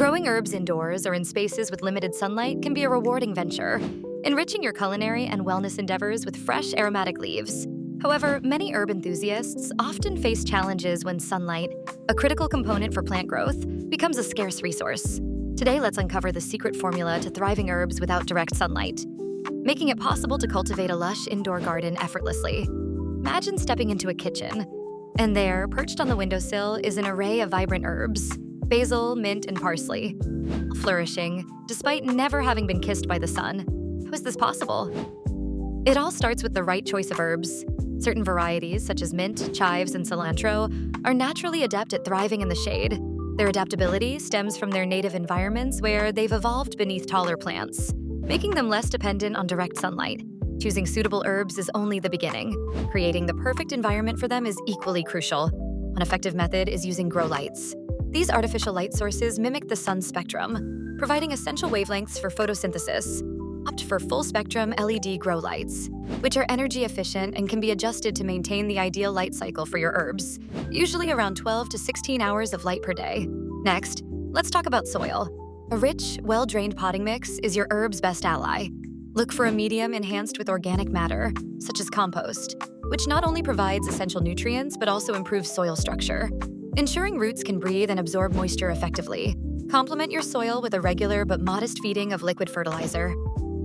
Growing herbs indoors or in spaces with limited sunlight can be a rewarding venture, enriching your culinary and wellness endeavors with fresh aromatic leaves. However, many herb enthusiasts often face challenges when sunlight, a critical component for plant growth, becomes a scarce resource. Today, let's uncover the secret formula to thriving herbs without direct sunlight, making it possible to cultivate a lush indoor garden effortlessly. Imagine stepping into a kitchen, and there, perched on the windowsill, is an array of vibrant herbs: basil, mint, and parsley, flourishing, despite never having been kissed by the sun. How is this possible? It all starts with the right choice of herbs. Certain varieties, such as mint, chives, and cilantro, are naturally adept at thriving in the shade. Their adaptability stems from their native environments where they've evolved beneath taller plants, making them less dependent on direct sunlight. Choosing suitable herbs is only the beginning. Creating the perfect environment for them is equally crucial. One effective method is using grow lights. These artificial light sources mimic the sun's spectrum, providing essential wavelengths for photosynthesis. Opt for full-spectrum LED grow lights, which are energy efficient and can be adjusted to maintain the ideal light cycle for your herbs, usually around 12 to 16 hours of light per day. Next, let's talk about soil. A rich, well-drained potting mix is your herb's best ally. Look for a medium enhanced with organic matter, such as compost, which not only provides essential nutrients but also improves soil structure, ensuring roots can breathe and absorb moisture effectively. Complement your soil with a regular but modest feeding of liquid fertilizer.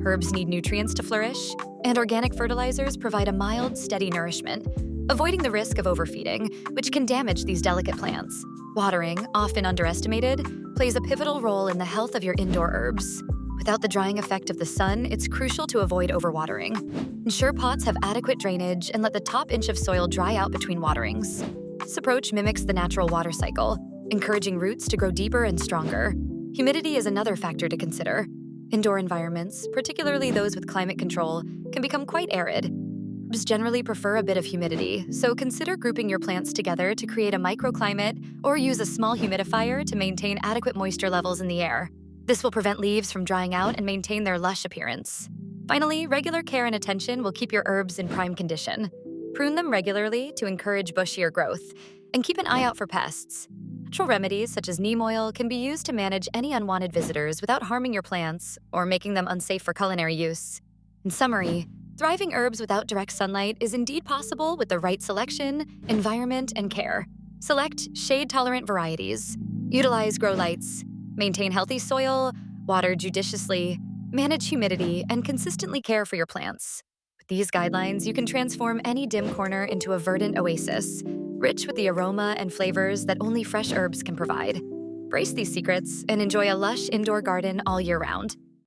Herbs need nutrients to flourish, and organic fertilizers provide a mild, steady nourishment, avoiding the risk of overfeeding, which can damage these delicate plants. Watering, often underestimated, plays a pivotal role in the health of your indoor herbs. Without the drying effect of the sun, it's crucial to avoid overwatering. Ensure pots have adequate drainage and let the top inch of soil dry out between waterings. This approach mimics the natural water cycle, encouraging roots to grow deeper and stronger. Humidity is another factor to consider. Indoor environments, particularly those with climate control, can become quite arid. Herbs generally prefer a bit of humidity, so consider grouping your plants together to create a microclimate or use a small humidifier to maintain adequate moisture levels in the air. This will prevent leaves from drying out and maintain their lush appearance. Finally, regular care and attention will keep your herbs in prime condition. Prune them regularly to encourage bushier growth, and keep an eye out for pests. Natural remedies such as neem oil can be used to manage any unwanted visitors without harming your plants or making them unsafe for culinary use. In summary, thriving herbs without direct sunlight is indeed possible with the right selection, environment, and care. Select shade-tolerant varieties, utilize grow lights, maintain healthy soil, water judiciously, manage humidity, and consistently care for your plants. With these guidelines, you can transform any dim corner into a verdant oasis, rich with the aroma and flavors that only fresh herbs can provide. Embrace these secrets and enjoy a lush indoor garden all year round.